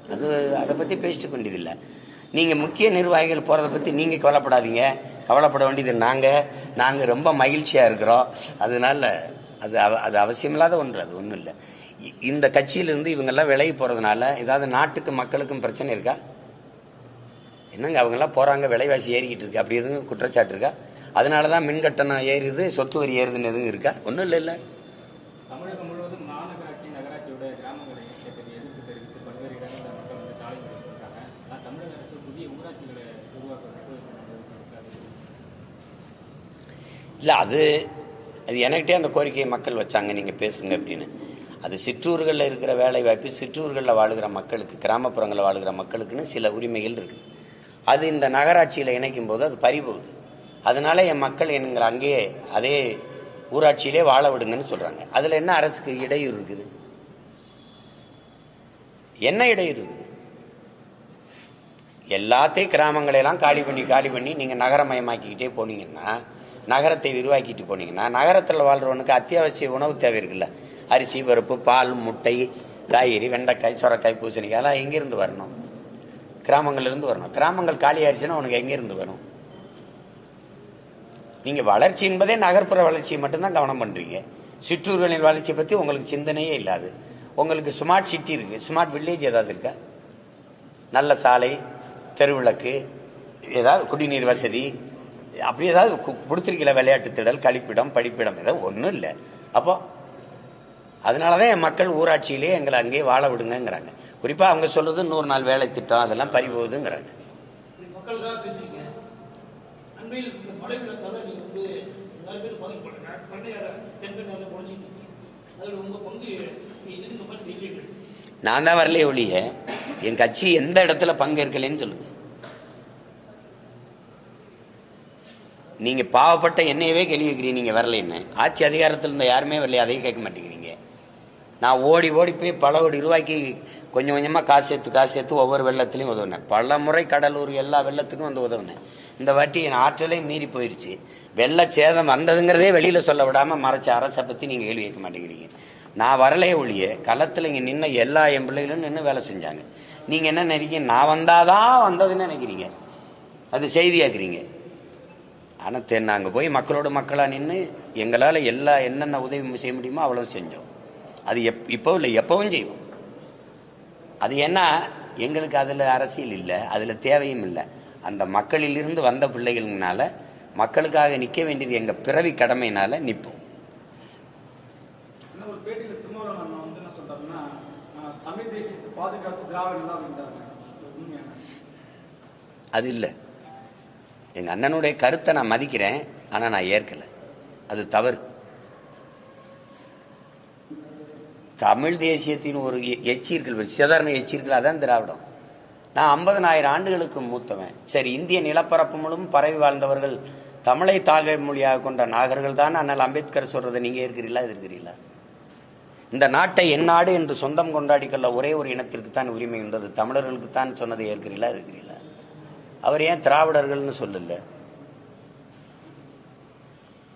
அதை பத்தி பேசிட்டு வேண்டியதில்லை. நீங்க முக்கிய நிர்வாகிகள் போறதை பத்தி நீங்க கவலைப்படாதீங்க, கவலைப்பட வேண்டியது நாங்க ரொம்ப மகிழ்ச்சியா இருக்கிறோம். அதனால அது அவசியமில்லாத ஒன்று, அது ஒன்றும் இல்லை. இந்த கட்சியிலிருந்து இவங்கெல்லாம் விலகி போறதுனால ஏதாவது நாட்டுக்கு மக்களுக்கும் பிரச்சனை இருக்கா? என்னங்க அவங்க எல்லாம் போறாங்க, விலைவாசி ஏறிக்கிட்டு இருக்கு, அப்படி எதுவும் குற்றச்சாட்டு இருக்கா? அதனாலதான் மின் கட்டணம் ஏறுது, சொத்து வரி ஏறுதுன்னு எதுவும் இருக்கா? ஒன்றும் இல்லை. இல்லை தமிழகம் முழுவதும் மாநகராட்சி நகராட்சியோட கிராமங்களை எதிர்ப்பு தெரிவித்து பல்வேறு இடங்களில் மக்கள் சாலை கொடுத்திருக்காங்க. தமிழக அரசு புதிய ஊராட்சிகளை உருவாக்குவதற்கு இல்லை, அது என்கிட்டே அந்த கோரிக்கையை மக்கள் வச்சாங்க, நீங்க பேசுங்க அப்படின்னு. அது சிற்றூர்களில் இருக்கிற வேலை வாய்ப்பு, சிற்றூர்களில் வாழுகிற மக்களுக்கு, கிராமப்புறங்களில் வாழுகிற மக்களுக்குன்னு சில உரிமைகள் இருக்கு. அது இந்த நகராட்சியில் இணைக்கும் போது அது பறிபோகுது. அதனால என் மக்கள் என்கிற அங்கேயே அதே ஊராட்சியிலே வாழ விடுங்கன்னு சொல்றாங்க. அதுல என்ன அரசுக்கு இடையூறு இருக்குது? என்ன இடையூறு இருக்குது? எல்லாத்தையும் கிராமங்களெல்லாம் காலி பண்ணி நீங்க நகரமயமாக்கிக்கிட்டே போனீங்கன்னா, நகரத்தை விரிவாக்கிட்டு போனீங்கன்னா, நகரத்தில் வாழ்றவனுக்கு அத்தியாவசிய உணவு தேவை இருக்குல்ல, அரிசி பருப்பு பால் முட்டை காய்கறி வெண்டைக்காய் சொரக்காய் பூசணிக்காய் எல்லாம் எங்கிருந்து வரணும்? கிராமங்கள்ல இருந்து வரணும். கிராமங்கள் காலி ஆயிடுச்சுன்னா உனக்கு எங்கிருந்து வரும்? நீங்க வளர்ச்சி என்பதே நகர்ப்புற வளர்ச்சியை மட்டும்தான் கவனம் பண்றீங்க. சிற்றூர்களின் வளர்ச்சியை பற்றி உங்களுக்கு சிந்தனையே இல்லாது. உங்களுக்கு ஸ்மார்ட் சிட்டி இருக்கு, ஸ்மார்ட் வில்லேஜ் ஏதாவது இருக்கா? நல்ல சாலை, தெருவிளக்கு, ஏதாவது குடிநீர் வசதி அப்படி ஏதாவது கொடுத்துருக்கல? விளையாட்டு திடல், கழிப்பிடம், படிப்பிடம் ஏதாவது ஒன்றும் இல்லை. அப்போ அதனாலதான் என் மக்கள் ஊராட்சியிலே எங்களை அங்கேயே வாழ விடுங்கிறாங்க. குறிப்பா அவங்க சொல்றது 100 நாள் வேலை திட்டம் அதெல்லாம் பறிபோகுதுங்கிறாங்க. மக்களுக்காக பேசுறீங்க. அண்மையில் இந்த மழை வெள்ளத்தால நீங்க வந்து நிறைய பேர் பாதிக்கப்படுறாங்க. பண்ணையார தென்பெண்ணால குறைஞ்சிட்டு அதில் உங்க பங்கு இந்த மாதிரி தெரியல. நான் தான் வரலையே ஒழிய என் கட்சி எந்த இடத்துல பங்கேற்கலன்னு சொல்லுங்க. நீங்க பாவப்பட்ட என்னையவே கேள்வி வைக்கிறீங்க. நீங்க வரலைன்னு ஆட்சி அதிகாரத்தில் இருந்த யாருமே வரலையே, அதையும் கேட்க மாட்டேங்கிறீங்க. நான் ஓடி ஓடி போய் பல கோடி ரூபாய்க்கு கொஞ்சம் கொஞ்சமா காசு சேர்த்து ஒவ்வொரு வெள்ளத்திலையும் உதவினேன். பல முறை கடலூர் எல்லா வெள்ளத்துக்கும் வந்து உதவினேன். இந்த வாட்டி என் ஆற்றலையும் மீறி போயிருச்சு. வெள்ள சேதம் வந்ததுங்கிறதே வெளியில சொல்ல விடாம மறைச்ச அரசை பத்தி நீங்க கேள்வி கேட்க மாட்டேங்கிறீங்க. நான் வரலையே ஒழிய களத்துல இங்க நின்ன எல்லா என் பிள்ளைகளும் நின்று வேலை செஞ்சாங்க. நீங்க என்ன நினைக்கிறீங்க? நான் வந்தாதான் வந்ததுன்னு நினைக்கிறீங்க, அது செய்தியாக்குறீங்க. ஆனா நாங்க போய் மக்களோட மக்களா நின்று எங்களால எல்லா என்னென்ன உதவி செய்ய முடியுமோ அவ்வளவு செஞ்சோம். அது இப்போ இல்லை, எப்பவும் செய்வோம். அது என்ன, எங்களுக்கு அதுல அரசியல் இல்லை, அதுல தேவையும் இல்லை. அந்த மக்களிலிருந்து வந்த பிள்ளைகள்னால மக்களுக்காக நிற்க வேண்டியது எங்க பிறவி கடமையினால நிற்போம். ஒரு பேட்டியில் திருமாவளவன் அண்ணா வந்து என்ன சொல்றாருன்னா, தமிழ் தேசியத்தை பாதுகாத்து திராவிடம் தான் அப்படின்றாங்க. அது இல்லை. எங்க அண்ணனுடைய கருத்தை நான் மதிக்கிறேன், ஆனா நான் ஏற்கல. அது தவறு. தமிழ் தேசியத்தின் ஒரு எச்சீர்கள், சாதாரண எச்சீர்கள், அதான் திராவிடம். நான் 50,000 ஆண்டுகளுக்கு மூத்தவன். சரி, இந்திய நிலப்பரப்பு முழுவதும் பரவி வாழ்ந்தவர்கள் தமிழை தாழ் மொழியாக கொண்ட நாகர்கள் தான் அண்ணல் அம்பேத்கர் சொல்றதை நீங்க ஏற்கிறீங்களா, எதிர்க்கிறீங்களா? இந்த நாட்டை என் நாடு என்று சொந்தம் கொண்டாடிக்கொள்ள ஒரே ஒரு இனத்திற்கு தான் உரிமை உண்டது, தமிழர்களுக்கு தான் சொன்னதை ஏற்கிறீங்களா, எதிர்க்கிறீங்களா? அவர் ஏன் திராவிடர்கள்னு சொல்லல?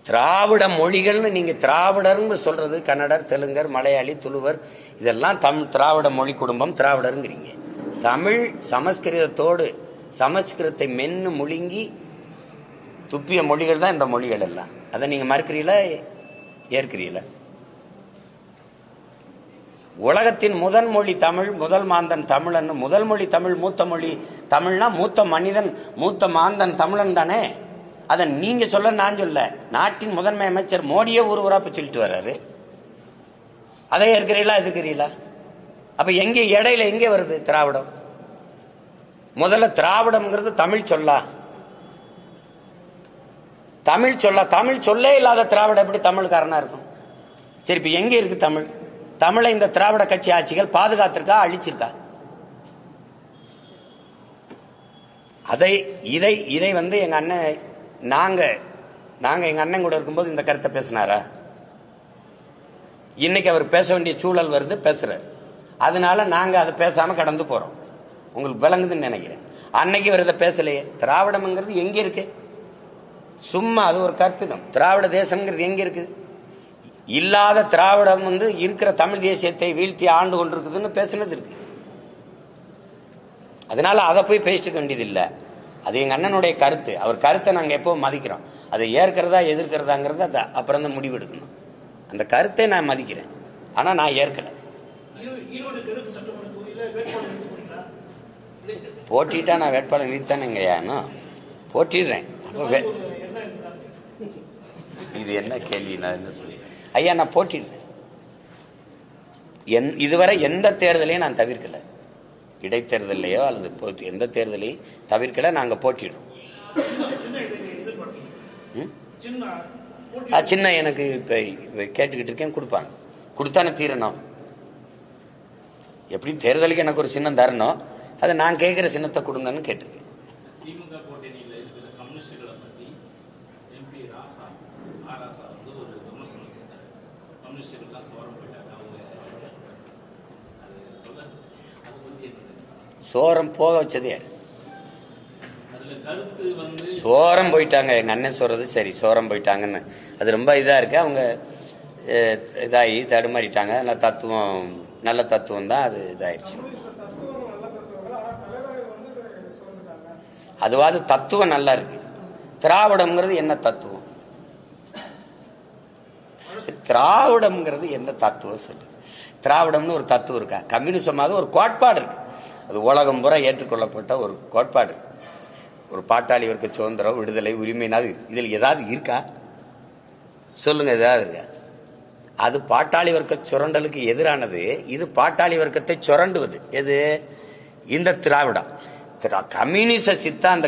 திராவிட மொழிகள்னு நீங்க திராவிடர்னு சொல்றது கன்னடர், தெலுங்கர், மலையாளி, துளுவர், இதெல்லாம் திராவிட மொழி குடும்பம், திராவிடருங்கிறீங்க. தமிழ் சமஸ்கிருதத்தோடு சமஸ்கிருதத்தை மென்னு முழுங்கி துப்பிய மொழிகள் தான் இந்த மொழிகள் எல்லாம். அதை நீங்க மறுக்கிறீங்களா, ஏற்கிறீங்களா? உலகத்தின் முதல் மொழி தமிழ், முதல் மாந்தன் தமிழன். முதல் மொழி தமிழ், மூத்த மொழி தமிழ்னா மூத்த மனிதன், மூத்த மாந்தன் தமிழன் தானே. அதை நீங்க சொல்ல, நான் சொல்ல. நாட்டின் முதன்மை அமைச்சர் மோடியே ஊராப்ப சொல்லிட்டு வர்றாரு. அதை ஏற்கிறீங்களா, எதிர்க்கிறீங்களா? அப்ப எங்க இடையில எங்க வருது திராவிடம்? முதல்ல திராவிடம்ங்கிறது தமிழ் சொல்லா, தமிழ் சொல்ல. தமிழ் சொல்லே இல்லாத திராவிடம் எப்படி தமிழ்காரனா இருக்கும்? சரி, இப்ப எங்க இருக்கு தமிழ்? தமிழை இந்த திராவிட கட்சி ஆட்சிகள் பாதுகாத்திருக்கா, அழிச்சிருக்கா? இதை வந்து எங்க அண்ணன், நாங்க எங்க அண்ணன் கூட இருக்கும்போது இந்த கருத்தை பேசினாரா? இன்னைக்கு அவர் பேச வேண்டிய சூழல் வருது, பேசுறாரு. அதனால நாங்க அதை பேசாம கடந்து போறோம். உங்களுக்கு விளங்குதுன்னு நினைக்கிறேன். அன்னைக்கு அவர் இதை பேசலையே. திராவிடம்ங்கிறது எங்க இருக்கு? சும்மா அது ஒரு கற்பிதம். திராவிட தேசம்ங்கிறது எங்க இருக்குது? இல்லாத திராவிடம் வந்து இருக்கிற தமிழ் தேசியத்தை வீழ்த்தி ஆண்டு கொண்டிருக்குதுன்னு பேசுனது இருக்கு. அதனால அதை போய் பேசிட்டு வேண்டியது இல்லை. அது எங்க அண்ணனுடைய கருத்து. அவர் கருத்தை நாங்க எப்பவும் மதிக்கிறோம். அதை ஏற்கிறதா எதிர்க்கிறதாங்கிறத அப்புறம் தான் முடிவு எடுக்கணும். அந்த கருத்தை நான் மதிக்கிறேன், ஆனா நான் ஏற்கல. போட்டிட்டா நான் வேட்பாளர் நிறுத்தானுங்கய்யானோ போட்டிடுறேன். இது என்ன கேள்வி? நான் என்ன சொல்லி ஐயா, நான் போட்டிடுறேன். இதுவரை எந்த தேர்தலையும் நான் தவிர்க்கல. இடைத்தேர்தலையோ அல்லது எந்த தேர்தலையும் தவிர்க்கல. நாங்க போட்டிடுறோம். சின்ன எனக்கு இப்ப கேட்டுக்கிட்டு இருக்கேன், கொடுப்பாங்க. கொடுத்தானே தீரணும். எப்படி தேர்தலுக்கு எனக்கு ஒரு சின்னம் தரணும், அதை நான் கேட்கிற சின்னத்தை கொடுங்கன்னு கேட்டிருக்கேன். திமுக கூட்டணியில் இருக்கிற கம்யூனிஸ்டுகளை பத்தி எம்பி ராசா வந்து ஒரு விமர்சனம் செஞ்சார். கம்யூனிஸ்டுகள்லாம் சோரம் போயிட்டாங்க, அவங்க சொல்ல அதை பத்தி என்ன? சோரம் போக வச்சதே அதுல கருத்து வந்து சோரம் போயிட்டாங்க. எங்க அண்ணன் சொல்றது சரி, சோரம் போயிட்டாங்கன்னு. அது ரொம்ப இதா இருக்கு. அவங்க இதாகி தடுமாறிட்டாங்க. நல்ல தத்துவம் தான் அது இதாயிருச்சு. அதுவாது தத்துவம் நல்லா இருக்கு. திராவிடம்ங்கிறது என்ன தத்துவம்? திராவிடம்ங்கிறது எந்த தத்துவம் சொல்லு? திராவிடம்னு ஒரு தத்துவம் இருக்கா? கம்யூனிசமாக ஒரு கோட்பாடு இருக்கு. அது உலகம் பூரா ஏற்றுக்கொள்ளப்பட்ட ஒரு கோட்பாடு. ஒரு பாட்டாளி வர்க்க சுதந்திரம், விடுதலை, உரிமைனாது இதில் ஏதாவது இருக்கா சொல்லுங்க? ஏதாவது இருக்கா? அது பாட்டாளி வர்க்க சுரண்டலுக்கு எதிரானது. இது பாட்டாளி வர்க்கத்தை சுரண்டுவது. எது? இந்த திராவிடம். கம்யூனிச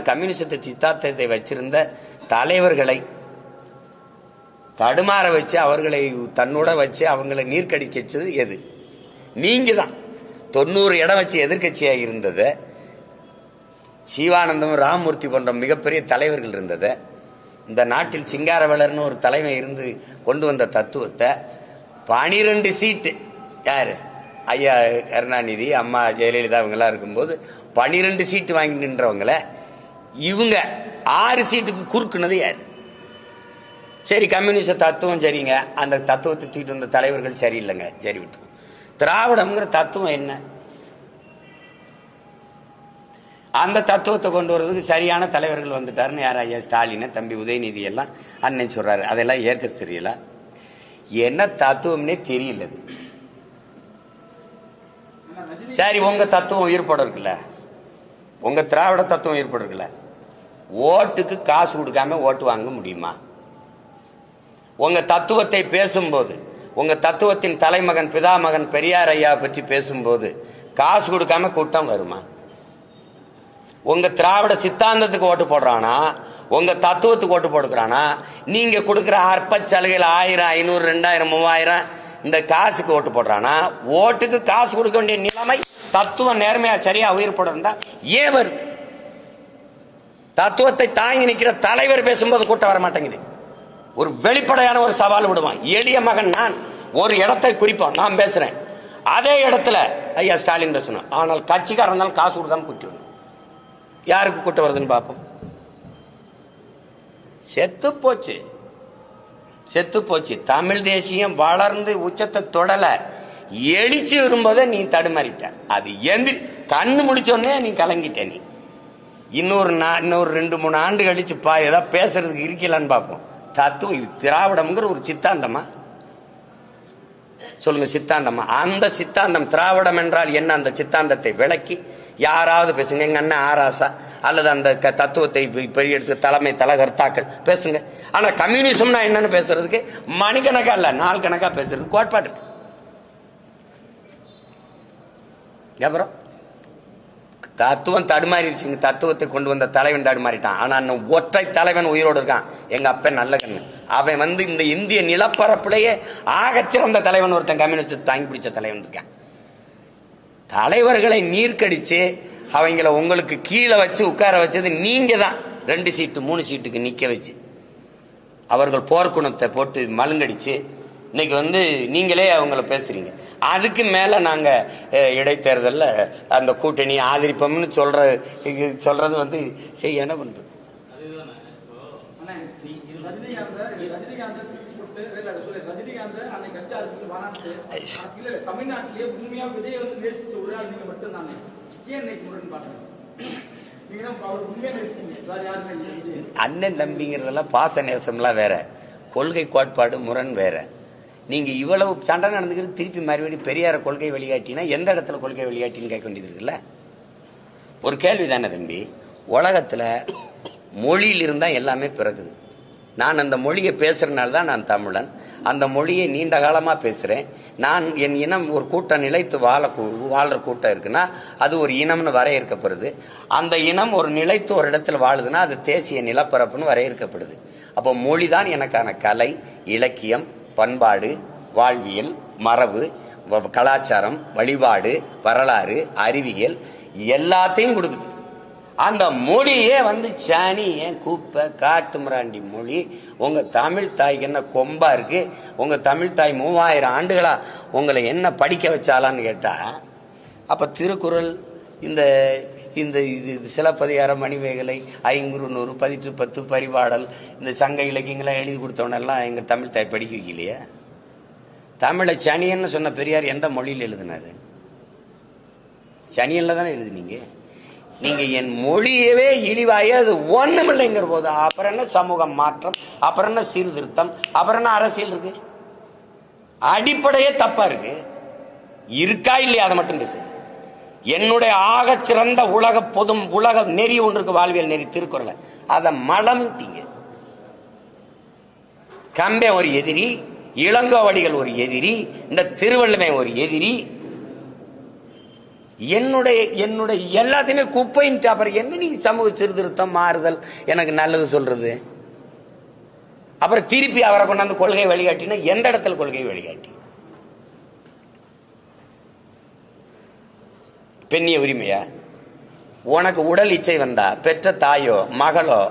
கம்யூனிசத்தை சித்தாந்தத்தை வச்சிருந்த தலைவர்களை தடுமாற வச்சு அவர்களை தன்னோட வச்சு அவங்களை நீர்க்கடிக்கச்சது எது? நீங்க தான். 90 இடம் வச்சு எதிர்கட்சியா இருந்தது. சிவானந்தம், ராமமூர்த்தி போன்ற மிகப்பெரிய தலைவர்கள் இருந்தது. இந்த நாட்டில் சிங்காரவேலர்னு ஒரு தலைமை இருந்து கொண்டு வந்த தத்துவத்தை 12 சீட்டு யாரு? ஐயா கருணாநிதி, அம்மா ஜெயலலிதா இவங்கெல்லாம் இருக்கும்போது 12 சீட்டு வாங்கி நின்றவங்கள இவங்க 6 சீட்டுக்கு குறுக்குனது யாரு? சரி, கம்யூனிஸ்ட் தத்துவம் சரிங்க, அந்த தத்துவத்தை தூக்கிட்டு வந்த தலைவர்கள் சரியில்லைங்க, சரி விட்டு. திராவிடம்ங்கிற தத்துவம் என்ன? அந்த தத்துவத்தை கொண்டு வருவதுக்கு சரியான தலைவர்கள் வந்துட்டாருன்னு யார்? ஐயா ஸ்டாலின், தம்பி உதயநிதி எல்லாம் அண்ணன் சொல்றாரு. அதெல்லாம் ஏற்க தெரியல. என்ன தத்துவம்னே தெரியல. சரி, உங்க தத்துவம் உயிர்ப்பட இருக்குல்ல, உங்க திராவிட தத்துவம் உயிர்ப்பட இருக்குல்ல. ஓட்டுக்கு காசு கொடுக்காம ஓட்டு வாங்க முடியுமா? உங்க தத்துவத்தை பேசும்போது, உங்க தத்துவத்தின் தலைமகன் பிதாமகன் பெரியார் ஐயா பற்றி பேசும்போது காசு கொடுக்காம கூட்டம் வருமா? உங்க திராவிட சித்தாந்தத்துக்கு ஓட்டு போடுறானா, உங்க தத்துவத்துக்கு ஓட்டு போடுக்கிறானா? நீங்க கொடுக்கிற அற்ப சலுகையில் 1000, 500, 2000, 3000 இந்த காசுக்கு ஓட்டு போடுறானா? ஓட்டுக்கு காசு கொடுக்க வேண்டிய நிலைமை தத்துவம் நேர்மையா சரியா உயிர்ப்பட இருந்தா ஏன் வருது? தத்துவத்தை தாங்கி நிற்கிற தலைவர் பேசும்போது கூட்டம் வர மாட்டேங்குது. ஒரு வெளிப்படையான ஒரு சவால் விடுவான். எளிய மகன் நான் ஒரு இடத்தை குறிப்பான், நான் பேசுறேன், அதே இடத்துல ஐயா ஸ்டாலின் பேசணும். ஆனால் கட்சிக்காரன் இருந்தாலும் காசு கொடுக்காம கூட்டி வரும். யாருக்கு கூட்டம் வருதுன்னு பார்ப்போம். செத்து போச்சு, செத்து போச்சு. தமிழ் தேசியம் வளர்ந்து உச்சத்தை தொடல, எழுச்சி வரும்போதே நீ தடுமாறிட்ட. அது எந்திரி கண்ணு முடிச்சோடனே நீ கலங்கிட்ட. நீ இன்னொரு 2-3 ஆண்டு கழிச்சு ஏதாவது பேசுறதுக்கு இருக்கலான்னு பார்ப்போம். தத்துவம் இது திராவிடம்ங்கிற ஒரு சித்தாந்தமா சொல்லுங்க? சித்தாந்தமா? அந்த சித்தாந்தம் திராவிடம் என்றால் என்ன? அந்த சித்தாந்தத்தை விளக்கி யாராவது பேசுங்க. எங்க அண்ணன் ஆராசா அல்லது அந்த தத்துவத்தை பெரிய எடுத்து தலைமை தலகர்த்தாக்கள் பேசுங்க. ஆனா கம்யூனிசம்னா என்னன்னு பேசுறதுக்கு மணிக்கணக்கா இல்ல, நாள் கணக்கா பேசுறதுக்கு கோட்பாடு இருக்கு. அப்புறம் தத்துவம் தடுமாறிடுச்சுங்க. தத்துவத்தை கொண்டு வந்த தலைவன் தடுமாறிட்டான். ஆனா ஒற்றை தலைவன் உயிரோடு இருக்கான். எங்க அப்ப நல்ல கண்ணு. அவன் இந்த இந்திய நிலப்பரப்புலேயே ஆகச்சிறந்த தலைவன் ஒருத்தன், கம்யூனிஸ்ட் தாங்கி பிடிச்ச தலைவன் இருக்கான். தலைவர்களை நீர்க்கடிச்சு அவங்கள உங்களுக்கு கீழே வச்சு உட்கார வச்சது நீங்க தான். 2 சீட்டு 3 சீட்டுக்கு நிக்க வச்சு அவர்கள் போர்க்குணத்தை போட்டு மலுங்கடிச்சு இன்னைக்கு நீங்களே அவங்கள பேசுறீங்க. அதுக்கு மேல நாங்க இடைத்தேர்தல்ல அந்த கூட்டணி ஆதரிப்போம்னு சொல்றது செய்ய என்ன பண்றது? தமிழ்நாட்டிலேயே உண்மையா விஜய் நேசிச்ச ஒரு ஆள் நீங்க மட்டும் தானே. ஏன் முரண் பாருங்க? அண்ணன் தம்பிங்கிறதெல்லாம் பாச நேசம்லாம் வேற, கொள்கை கோட்பாடு முரண் வேற. நீங்க இவ்வளவு சண்டை நடந்துக்கிறது திருப்பி மறுபடியும் பெரியார கொள்கை வழிகாட்டினா எந்த இடத்துல கொள்கை வழிகாட்டின்னு கேட்க வேண்டியது இருக்குல்ல? ஒரு கேள்வி தானே தம்பி. உலகத்துல மொழியில் இருந்தா எல்லாமே பிறகுது. நான் அந்த மொழியை பேசுறதுனால தான் நான் தமிழன். அந்த மொழியை நீண்ட காலமா பேசுறேன். நான் என் இனம் ஒரு கூட்டம் நிலைத்து வாழ்ற கூட்டம் இருக்குன்னா அது ஒரு இனம்னு வரையறுக்கப்படுது. அந்த இனம் ஒரு நிலைத்து ஒரு இடத்துல வாழுதுன்னா அது தேசிய நிலப்பரப்புன்னு வரையறுக்கப்படுது. அப்போ மொழிதான் எனக்கான கலை, இலக்கியம், பண்பாடு, வாழ்வியல், மரபு, கலாச்சாரம், வழிபாடு, வரலாறு, அறிவியல் எல்லாத்தையும் கொடுக்குது. அந்த மொழியே சாணி கூப்பை காட்டு மிராண்டி மொழி. உங்க தமிழ் தாய்க்கு என்ன கொம்பா இருக்கு? உங்க தமிழ் தாய் 3000 ஆண்டுகளா உங்களை என்ன படிக்க வச்சாலான்னு கேட்டா, அப்ப திருக்குறள், இந்த இந்த சிலப்பதிகாரம், மணிமேகலை, ஐங்குறுநூறு, 10 பரிபாடல், இந்த சங்க இலக்கியங்களாம் எழுதி கொடுத்தவனெல்லாம் எங்க தமிழ் தாய் படிக்க வைக்கலையா? தமிழை சனியன்னு சொன்ன பெரியார் எந்த மொழியில் எழுதினாரு? சனியன்ல தானே எழுதுனீங்க. நீங்க என் மொழியவே இழிவாயே அது ஒண்ணுமில்லைங்கிற போது அப்புறம் என்ன சமூக மாற்றம், அப்புறம் என்ன சீர்திருத்தம், அப்புறம் என்ன அரசியல் இருக்கு? அடிப்படையே தப்பா இருக்கு. இருக்கா இல்லையா அதை மட்டும் பேசு. என்னுடைய ஆக சிறந்த உலக நெறி ஒன்று இருக்கு, வாழ்வியல் நெறி, திருக்குறளை. அதை மலம்ட்டீங்க. கம்பே ஒரு எதிரி, இளங்கோவடிகள் ஒரு எதிரி, இந்த திருவள்ளுவன் ஒரு எதிரி. என்னுடைய எல்லாத்தையுமே குப்பைன்ட்டு அப்புறம் என்ன நீங்க சமூக சீர்திருத்தம் மாறுதல் எனக்கு நல்லது சொல்றது? அப்புறம் திருப்பி அவரை கொண்டாந்து கொள்கை வழிகாட்டினா எந்த இடத்துல கொள்கை வழிகாட்டி? பெண்ணிய உரிமையா? உனக்கு உடல் இச்சை வந்தா பெற்ற தாயோ மகளோ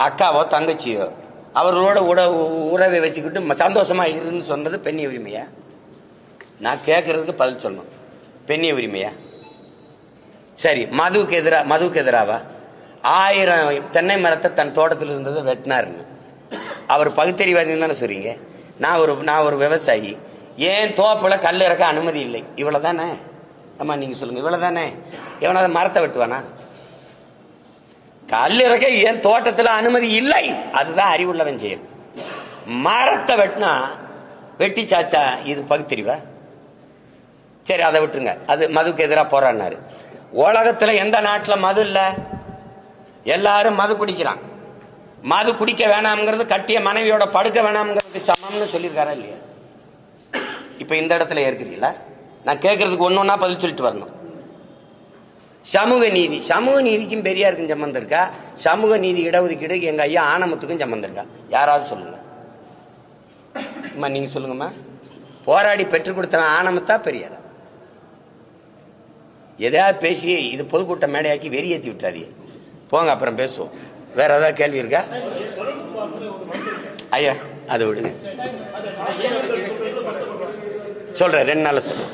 அக்காவோ தங்கச்சியோ அவர்களோட உறவை வச்சுக்கிட்டு சந்தோஷமா இருன்னு சொன்னது பெண்ணிய உரிமையா? நான் கேட்கறதுக்கு பதில் சொல்லணும். பெண்ணிய உரிமையா? சரி, மதுவுக்கு எதிராவா? 1000 தென்னை மரத்தை தன் தோட்டத்தில் இருந்ததை வெட்டினாருன்னு அவர் பகுத்தறிவாதின்னு தானே சொல்றீங்க? நான் ஒரு விவசாயி, ஏன் தோப்புல கல் இறக்க அனுமதி இல்லை, இவ்வளவுதானே? அம்மா நீங்க சொல்லுங்க, இவ்வளவுதானே? எவனாவது மரத்தை வெட்டுவானா? கல் இறக்க ஏன் தோட்டத்தில் அனுமதி இல்லை, அதுதான் அறிவுள்ளவன் செயல். மரத்தை வெட்டினா வெட்டி சாச்சா இது பகுத்தறிவா? சரி, அதை விட்டுருங்க. அது மதுக்கு எதிராக போராடினாரு. உலகத்துல எந்த நாட்டில் மது இல்ல? எல்லாரும் மது குடிக்கிறான். மது குடிக்க வேணாம்ங்கிறது கட்டிய மனைவியோட படுக்க வேணாம்ங்கிறதுக்கு சமம்னு சொல்லியிருக்காரா இல்லையா? இப்ப இந்த இடத்துல ஏற்கிறீங்களா? நான் கேட்கறதுக்கு ஒன்னொன்னா பதில் சொல்லிட்டு வரணும். சமூக நீதிக்கும் பெரியாருக்கும் சம்பந்தம் இருக்கா? சமூக நீதி இடஒதுக்கீடு எங்க ஐயா ஆனமத்துக்கும் சம்பந்தம் இருக்கா? யாராவது சொல்லுங்க. நீங்க சொல்லுங்கம்மா. போராடி பெற்றுக் கொடுத்தவன் ஆனமத்தா பெரியாரா? எதையாவது பேசி இது பொதுக்கூட்ட மேடையாக்கி வெறியேற்றி விட்டாதீங்க. போங்க, அப்புறம் பேசுவோம். வேற ஏதாவது கேள்வி இருக்கா ஐயா? அதை விடுங்க, சொல்றேன். 2 நாள் சொல்றேன்.